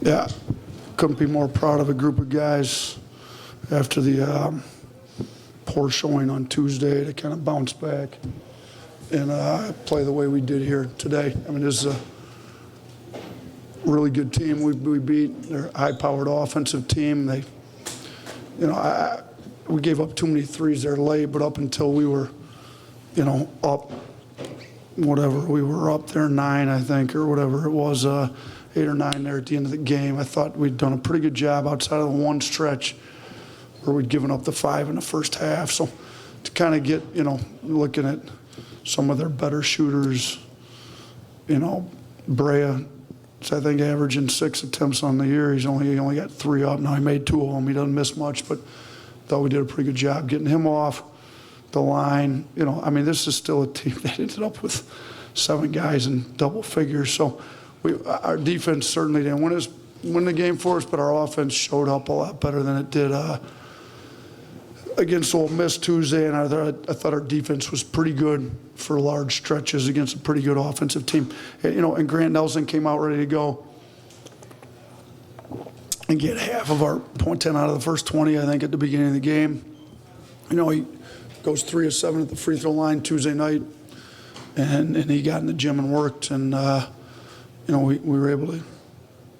Yeah, couldn't be more proud of a group of guys after the poor showing on Tuesday to kind of bounce back and play the way we did here today. I mean, this is a really good team we beat. They're a high-powered offensive team. They, we gave up too many threes there late, but up until we were, up, whatever, we were up there 9, I think, or whatever it was, 8 or 9 there at the end of the game. I thought we'd done a pretty good job outside of the one stretch where we'd given up the 5 in the first half. So to kind of get, looking at some of their better shooters, Brea, I think averaging 6 attempts on the year. He only got 3 up. Now he made 2 of them. He doesn't miss much, but thought we did a pretty good job getting him off the line. This is still a team that ended up with 7 guys in double figures. So our defense certainly didn't win the game for us, but our offense showed up a lot better than it did against Ole Miss Tuesday, and I thought our defense was pretty good for large stretches against a pretty good offensive team. And Grant Nelson came out ready to go and get half of our .10 out of the first 20, I think, at the beginning of the game. He goes 3 of 7 at the free throw line Tuesday night, and he got in the gym and worked, and we were able to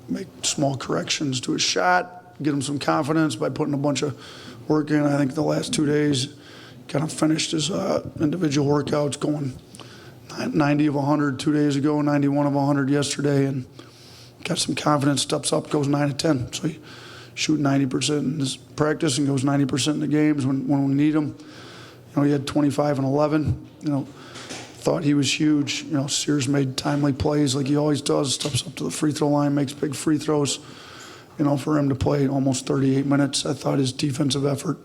make small corrections to his shot, get him some confidence by putting a bunch of work in. I think the last 2 days kind of finished his individual workouts, going 90 of 100 2 days ago, 91 of 100 yesterday, and got some confidence, steps up, goes 9 of 10. So he shoot 90% in his practice and goes 90% in the games when we need him. He had 25 and 11. Thought he was huge. Sears made timely plays like he always does, steps up to the free throw line, makes big free throws. For him to play almost 38 minutes, I thought his defensive effort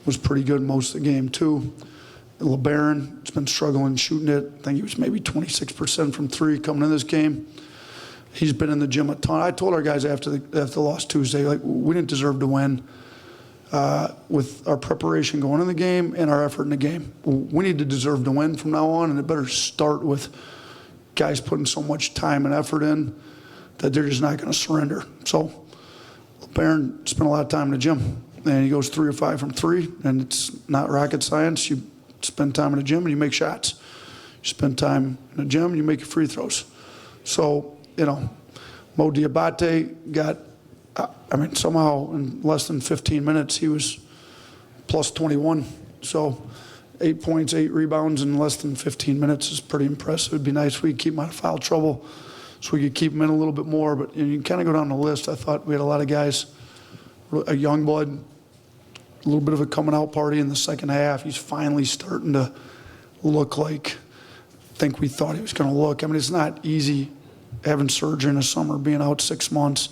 was pretty good most of the game, too. LeBaron has been struggling shooting it. I think he was maybe 26% from 3 coming in this game. He's been in the gym a ton. I told our guys after the loss Tuesday, we didn't deserve to win with our preparation going in the game and our effort in the game. We need to deserve to win from now on, and it better start with guys putting so much time and effort in that they're just not going to surrender. So Barron spent a lot of time in the gym, and he goes 3 of 5 from 3, and it's not rocket science. You spend time in the gym and you make shots. You spend time in the gym and you make your free throws. So, Mo Diabate got, somehow in less than 15 minutes he was plus 21. So 8 points, 8 rebounds in less than 15 minutes is pretty impressive. It'd be nice if we could keep him out of foul trouble, so we could keep him in a little bit more. But you can kind of go down the list. I thought we had a lot of guys, a young blood, a little bit of a coming out party in the second half. He's finally starting to look like I think we thought he was going to look. It's not easy having surgery in the summer, being out 6 months,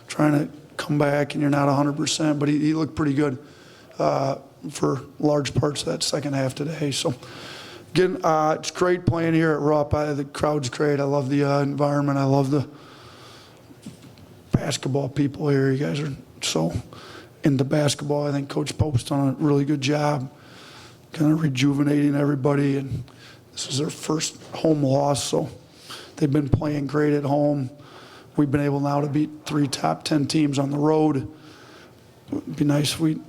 trying to come back, and you're not 100%. But he looked pretty good for large parts of that second half today. So again, it's great playing here at Rupp. The crowd's great. I love the environment. I love the basketball people here. You guys are so into basketball. I think Coach Pope's done a really good job kind of rejuvenating everybody. And this is their first home loss, so they've been playing great at home. We've been able now to beat 3 top 10 teams on the road. It'd be nice if we,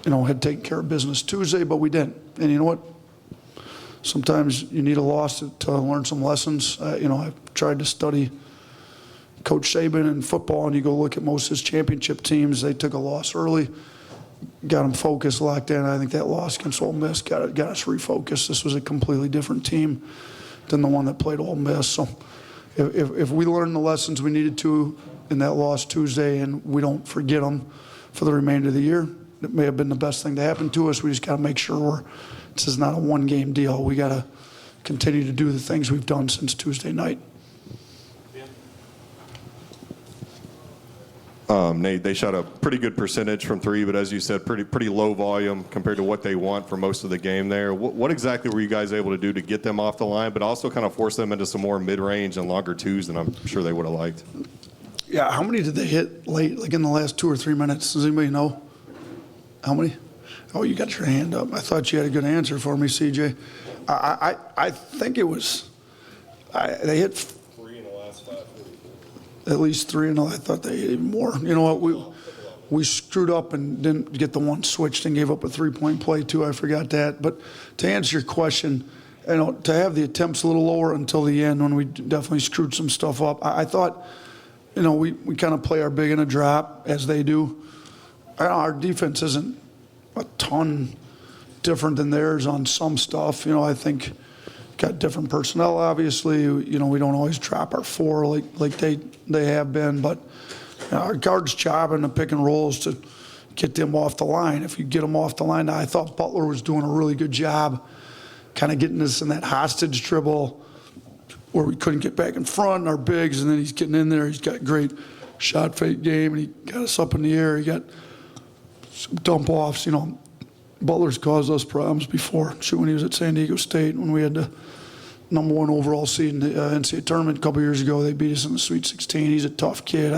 had taken care of business Tuesday, but we didn't. And you know what? Sometimes you need a loss to learn some lessons. I've tried to study Coach Saban in football, and you go look at most of his championship teams. They took a loss early, got them focused, locked in. I think that loss against Ole Miss got us refocused. This was a completely different team than the one that played Ole Miss. So if we learn the lessons we needed to in that loss Tuesday and we don't forget them for the remainder of the year, it may have been the best thing to happen to us. We just got to make sure this is not a one-game deal. We got to continue to do the things we've done since Tuesday night. Nate, they shot a pretty good percentage from 3, but as you said, pretty low volume compared to what they want for most of the game there. What exactly were you guys able to do to get them off the line, but also kind of force them into some more mid-range and longer twos than I'm sure they would have liked? Yeah, how many did they hit late, like in the last 2 or 3 minutes? Does anybody know? How many? Oh, you got your hand up. I thought you had a good answer for me, CJ. I think it was, they hit 3 in the last 5. at least 3, and I thought they had even more. You know what? We screwed up and didn't get the one switched and gave up a 3-point play too. I forgot that. But to answer your question, to have the attempts a little lower until the end when we definitely screwed some stuff up. I thought, we kind of play our big in a drop as they do. Our defense isn't a ton different than theirs on some stuff. I think got different personnel, obviously. We don't always drop our 4 like they have been, but our guards' job in the pick and roll is to get them off the line. If you get them off the line, I thought Butler was doing a really good job kind of getting us in that hostage dribble where we couldn't get back in front, our bigs, and then he's getting in there. He's got great shot fake game, and he got us up in the air. He got some dump offs. Butler's caused us problems before. Shoot, when he was at San Diego State, when we had the number 1 overall seed in the NCAA tournament a couple years ago, they beat us in the Sweet 16. He's a tough kid.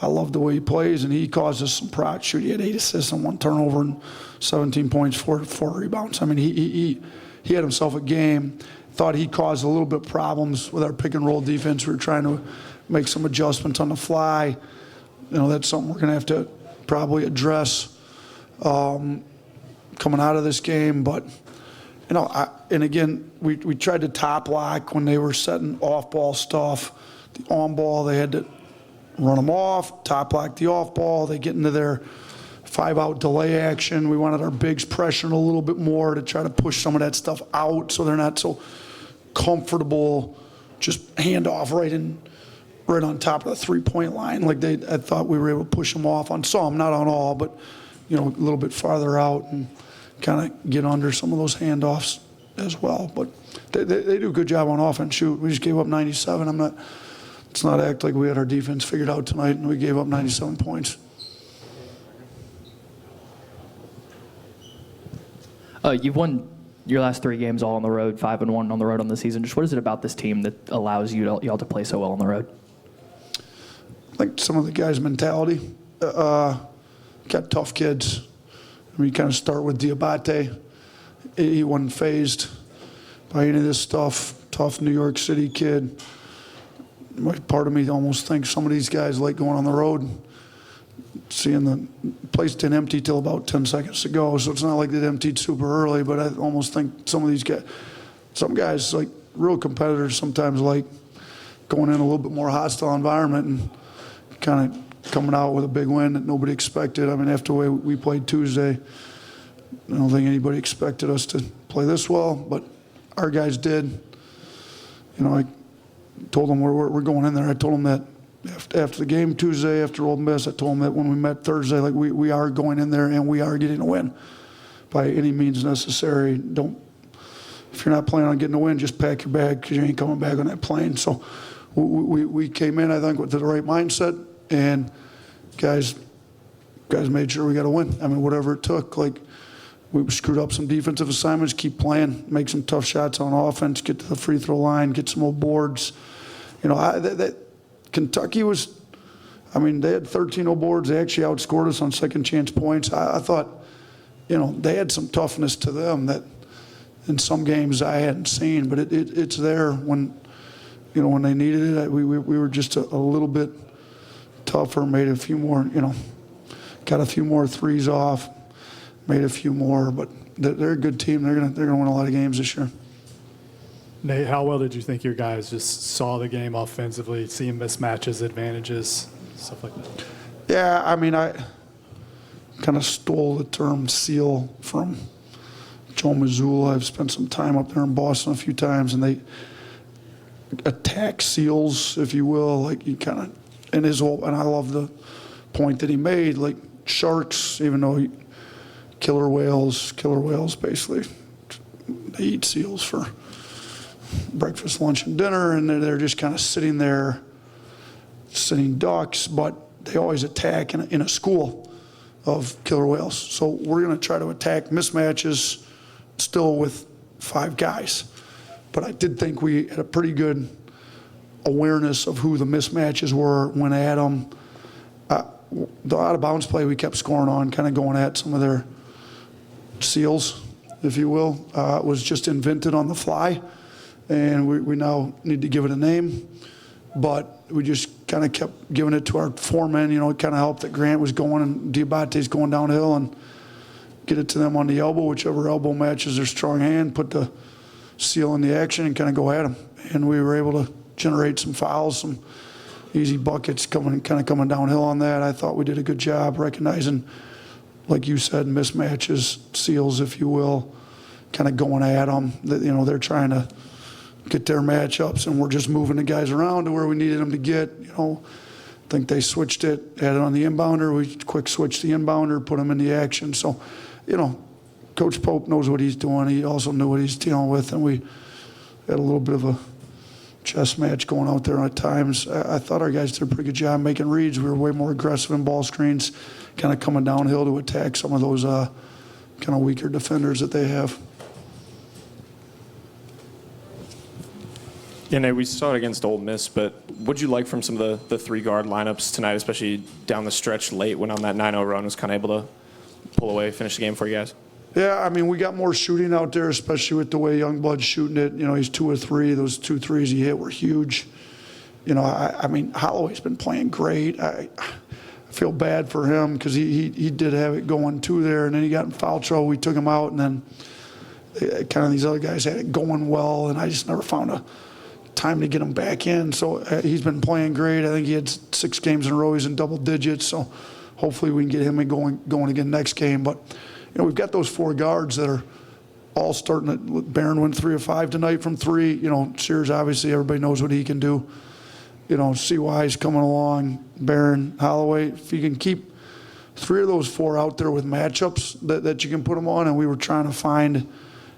I love the way he plays, and he caused us some problems. Shoot, he had 8 assists and 1 turnover and 17 points, 4 rebounds. I mean, he had himself a game. Thought he caused a little bit of problems with our pick and roll defense. We were trying to make some adjustments on the fly. That's something we're going to have to probably address coming out of this game. But, and again, we tried to top lock when they were setting off-ball stuff. The on-ball, they had to run them off, top lock the off-ball. They get into their 5-out delay action. We wanted our bigs pressuring a little bit more to try to push some of that stuff out so they're not so comfortable just hand off right on top of the 3-point line. I thought we were able to push them off on some, not on all, but a little bit farther out and kind of get under some of those handoffs as well. But they do a good job on offense. Shoot, we just gave up 97. Let's not act like we had our defense figured out tonight and we gave up 97 points. You've won your last 3 games all on the road, 5-1 on the road on the season. Just what is it about this team that allows y'all to play so well on the road? I think some of the guys' mentality. Got tough kids. You kind of start with Diabate. He wasn't fazed by any of this stuff. Tough New York City kid. Part of me almost thinks some of these guys like going on the road. Seeing the place didn't empty till about 10 seconds to go, so it's not like it emptied super early, but I almost think some guys, like real competitors, sometimes like going in a little bit more hostile environment and kind of coming out with a big win that nobody expected. I mean, after the way we played Tuesday, I don't think anybody expected us to play this well, but our guys did. I told them we're going in there. I told them that after the game Tuesday, after Old Miss, I told them that when we met Thursday, we are going in there and we are getting a win by any means necessary. If you're not planning on getting a win, just pack your bag because you ain't coming back on that plane. So we came in, I think, with the right mindset, and guys made sure we got a win. I mean, whatever it took. We screwed up some defensive assignments, keep playing, make some tough shots on offense, get to the free throw line, get some more boards. Kentucky they had 13 boards. They actually outscored us on second chance points. I thought, they had some toughness to them that in some games I hadn't seen, but it's there when they needed it. We were just a little bit tougher, made a few more, got a few more threes off, made a few more, but they're a good team. They're gonna win a lot of games this year. Nate, how well did you think your guys just saw the game offensively, seeing mismatches, advantages, stuff like that? Yeah, I kind of stole the term seal from Joe Mazzulla. I've spent some time up there in Boston a few times, and they attack seals, if you will. And I love the point that he made. Like sharks, even though killer whales basically, they eat seals for breakfast, lunch, and dinner, and they're just kind of sitting there, sitting ducks, but they always attack in a school of killer whales. So we're going to try to attack mismatches still with 5 guys. But I did think we had a pretty good awareness of who the mismatches were when at them. The out-of-bounds play we kept scoring on, kind of going at some of their seals, if you will, was just invented on the fly. And we now need to give it a name, but we just kind of kept giving it to our foremen. It kind of helped that Grant was going and Diabate's going downhill, and get it to them on the elbow, whichever elbow matches their strong hand, put the seal in the action and kind of go at them. And we were able to generate some fouls, some easy buckets coming downhill on that. I thought we did a good job recognizing, like you said, mismatches, seals, if you will, kind of going at them. They're trying to get their matchups, and we're just moving the guys around to where we needed them to get. I think they switched it, had it on the inbounder. We quick switched the inbounder, put them in the action. So, Coach Pope knows what he's doing. He also knew what he's dealing with, and we had a little bit of a chess match going out there at times. I thought our guys did a pretty good job making reads. We were way more aggressive in ball screens, kind of coming downhill to attack some of those kind of weaker defenders that they have. Nate, we saw it against Ole Miss, but what'd you like from some of the three-guard lineups tonight, especially down the stretch late when on that 9-0 run was kind of able to pull away, finish the game for you guys? Yeah, we got more shooting out there, especially with the way Youngblood's shooting it. He's 2 of 3. Those 2 threes he hit were huge. Holloway's been playing great. I feel bad for him because he did have it going too there, and then he got in foul trouble. We took him out, and then kind of these other guys had it going well, and I just never found a time to get him back in. So he's been playing great. I think he had 6 games in a row. He's in double digits, so hopefully we can get him going again next game. But we've got those 4 guards that are all starting. Barron went 3 of 5 tonight from 3. Sears, obviously, everybody knows what he can do. CY's coming along, Barron, Holloway. If you can keep 3 of those 4 out there with matchups that you can put them on, and we were trying to find,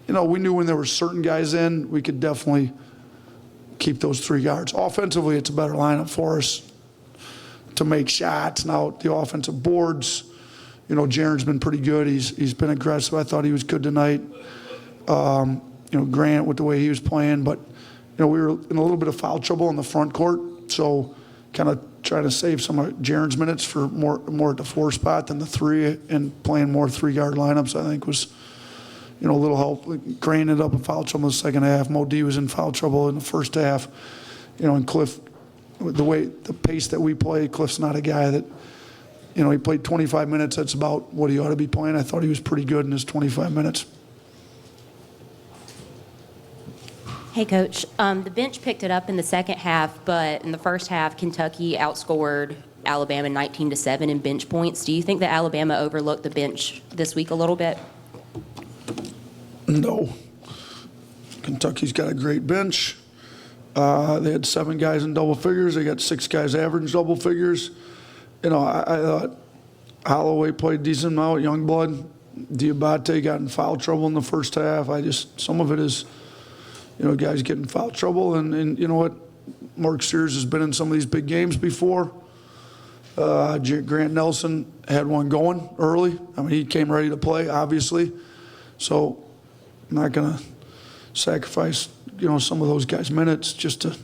we knew when there were certain guys in, we could definitely keep those 3 guards. Offensively, it's a better lineup for us to make shots. Now, the offensive boards, Jaren's been pretty good. He's been aggressive. I thought he was good tonight. Grant with the way he was playing, but we were in a little bit of foul trouble in the front court, so kind of trying to save some of Jaren's minutes for more at the 4 spot than the 3, and playing more 3-guard lineups, I think was a little help. Grant ended up in foul trouble in the second half. Mo D was in foul trouble in the first half. And Cliff, the pace that we play, Cliff's not a guy that, he played 25 minutes. That's about what he ought to be playing. I thought he was pretty good in his 25 minutes. Hey, Coach. The bench picked it up in the second half, but in the first half, Kentucky outscored Alabama 19-7 in bench points. Do you think that Alabama overlooked the bench this week a little bit? No. Kentucky's got a great bench. They had 7 guys in double figures. They got 6 guys average double figures. I thought Holloway played decent amount. Youngblood, Diabate got in foul trouble in the first half. Some of it is, guys get in foul trouble. And you know what? Mark Sears has been in some of these big games before. Grant Nelson had one going early. He came ready to play, obviously. So I'm not going to sacrifice, some of those guys' minutes just to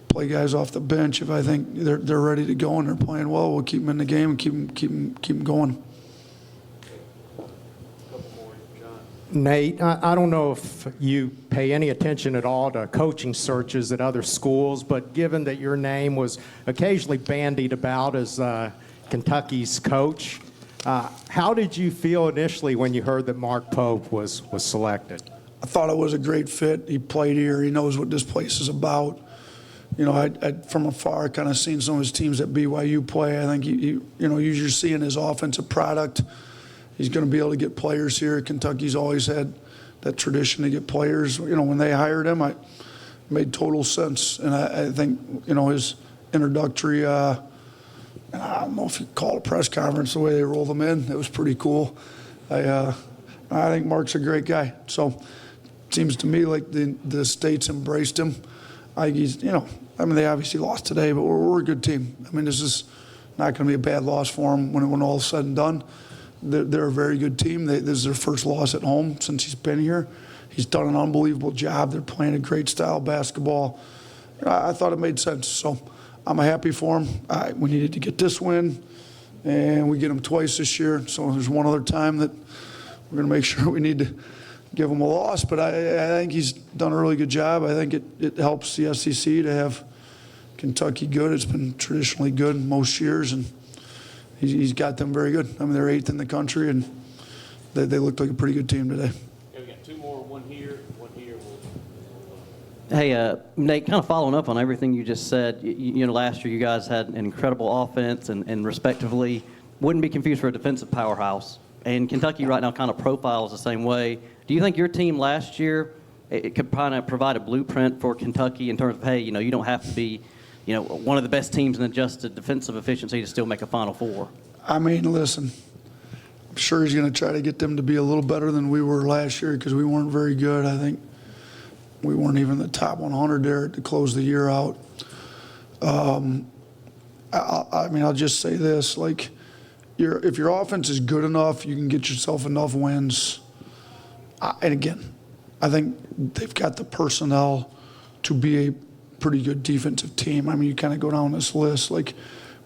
play guys off the bench. If I think they're ready to go and they're playing well, we'll keep them in the game and keep them going. Nate, I don't know if you pay any attention at all to coaching searches at other schools, but given that your name was occasionally bandied about as Kentucky's coach, how did you feel initially when you heard that Mark Pope was selected? I thought it was a great fit. He played here. He knows what this place is about. I'd from afar kind of seen some of his teams at BYU play. I think you're just seeing his offensive product. He's going to be able to get players here. Kentucky's always had that tradition to get players. When they hired him, it made total sense. And I think, his introductory, I don't know if you call it a press conference, the way they rolled him in, it was pretty cool. I think Mark's a great guy. So it seems to me like the state's embraced him. I think he's, they obviously lost today, but we're a good team. This is not going to be a bad loss for them when all is said and done. They're a very good team. This is their first loss at home since he's been here. He's done an unbelievable job. They're playing a great style of basketball. I thought it made sense. So I'm happy for him. We needed to get this win, and we get him twice this year. So there's one other time that we're going to make sure we need to give him a loss. But I think he's done a really good job. I think it helps the SEC to have Kentucky good. It's been traditionally good most years, and he's got them very good. I mean, they're 8th in the country, and they looked like a pretty good team today. Okay, we got two more, one here, one here. Hey, Nate, kind of following up on everything you just said, you know, last year you guys had an incredible offense and respectively wouldn't be confused for a defensive powerhouse. And Kentucky right now kind of profiles the same way. Do you think your team last year, it could kind of provide a blueprint for Kentucky in terms of, hey, you know, you don't have to be, you know, one of the best teams in adjusted defensive efficiency to still make a Final Four? I mean, listen, I'm sure he's going to try to get them to be a little better than we were last year because we weren't very good. I think we weren't even the top 100 there to close the year out. I mean, I'll just say this, like, if your offense is good enough, you can get yourself enough wins. And again, I think they've got the personnel to be a pretty good defensive team. I mean, you kind of go down this list, like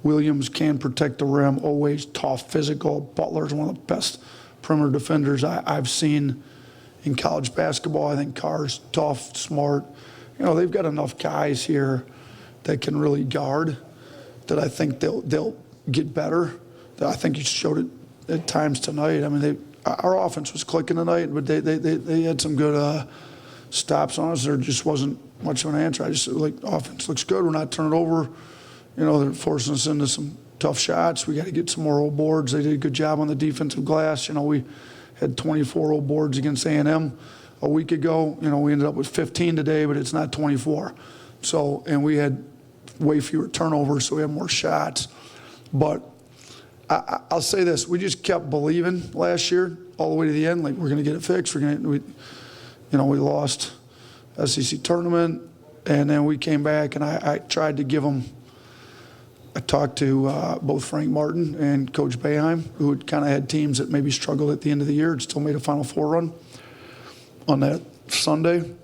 Williams can protect the rim, always tough, physical. Butler's one of the best perimeter defenders I've seen in college basketball. I think Carr's tough, smart. You know, they've got enough guys here that can really guard that I think they'll get better. I think you showed it at times tonight. I mean, our offense was clicking tonight, but they had some good stops on us. There just wasn't much of an answer. I just like offense looks good. We're not turning over. You know, they're forcing us into some tough shots. We got to get some more old boards. They did a good job on the defensive glass. You know, we had 24 old boards against A&M a week ago. You know, we ended up with 15 today, but it's not 24. So, and we had way fewer turnovers, so we had more shots. But I'll say this: we just kept believing last year all the way to the end. Like, we're going to get it fixed. We lost SEC tournament, and then we came back, and I tried to give them. I talked to both Frank Martin and Coach Boeheim, who had kind of had teams that maybe struggled at the end of the year and still made a Final Four run. On that Sunday,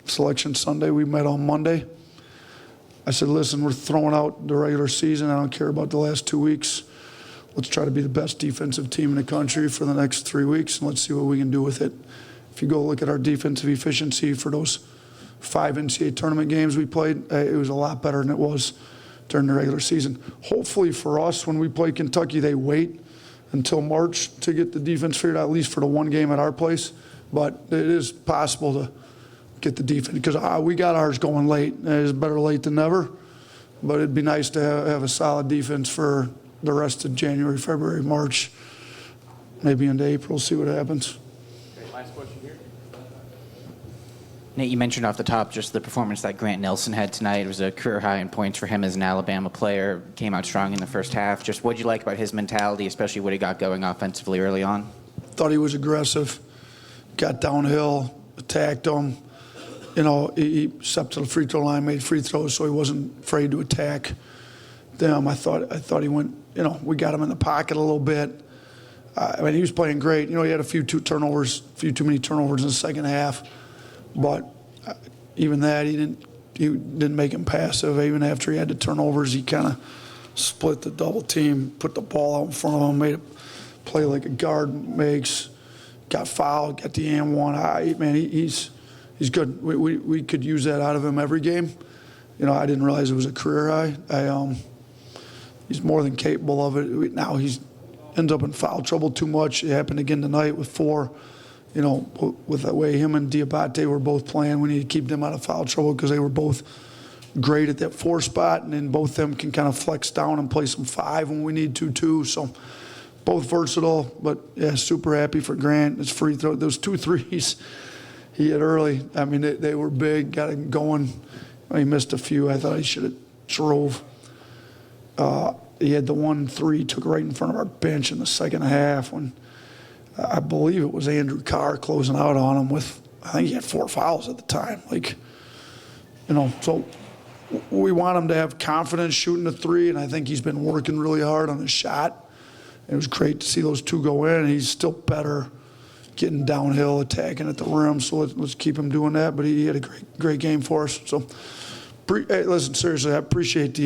Selection Sunday, we met on Monday. I said, listen, we're throwing out the regular season. I don't care about the last 2 weeks. Let's try to be the best defensive team in the country for the next 3 weeks, and let's see what we can do with it. If you go look at our defensive efficiency for those 5 NCAA tournament games we played, it was a lot better than it was during the regular season. Hopefully for us, when we play Kentucky, they wait until March to get the defense figured out, at least for the one game at our place. But it is possible to get the defense, because we got ours going late. It's better late than never, but it'd be nice to have a solid defense for the rest of January, February, March, maybe into April, see what happens. Okay, last question here. Nate, you mentioned off the top just the performance that Grant Nelson had tonight. It was a career high in points for him as an Alabama player. Came out strong in the first half. Just what did you like about his mentality, especially what he got going offensively early on? Thought he was aggressive, got downhill, attacked them. You know, he stepped to the free throw line, made free throws, so he wasn't afraid to attack them. I thought he went, you know, we got him in the pocket a little bit. I mean, he was playing great. You know, he had a few too many turnovers in the second half. But even that, he didn't make him passive. Even after he had the turnovers, he kind of split the double team, put the ball out in front of him, made it play like a guard makes, got fouled, got the and one. Man, he's good. We could use that out of him every game. You know, I didn't realize it was a career high. He's more than capable of it. Now he's ends up in foul trouble too much. It happened again tonight with 4. You know, with the way him and Diabate were both playing, we need to keep them out of foul trouble because they were both great at that 4 spot, and then both of them can kind of flex down and play some 5 when we need to too. So both versatile, but yeah, super happy for Grant. His free throw, those 2 threes he hit early. I mean, they were big, got him going. He missed a few. I thought he should have drove. He had the 1-3, took right in front of our bench in the second half when I believe it was Andrew Carr closing out on him with, I think he had 4 fouls at the time. Like, you know, so we want him to have confidence shooting the 3, and I think he's been working really hard on his shot. It was great to see those 2 go in, and he's still better getting downhill, attacking at the rim. So let's keep him doing that. But he had a great game for us. So, hey, listen, seriously, I appreciate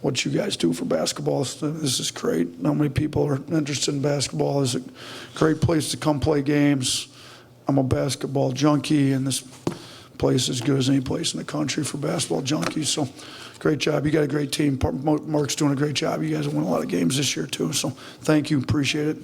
what you guys do for basketball. This is great. How many people are interested in basketball? It's a great place to come play games. I'm a basketball junkie, and this place is as good as any place in the country for basketball junkies. So great job. You got a great team. Mark's doing a great job. You guys will win a lot of games this year, too. So thank you. Appreciate it.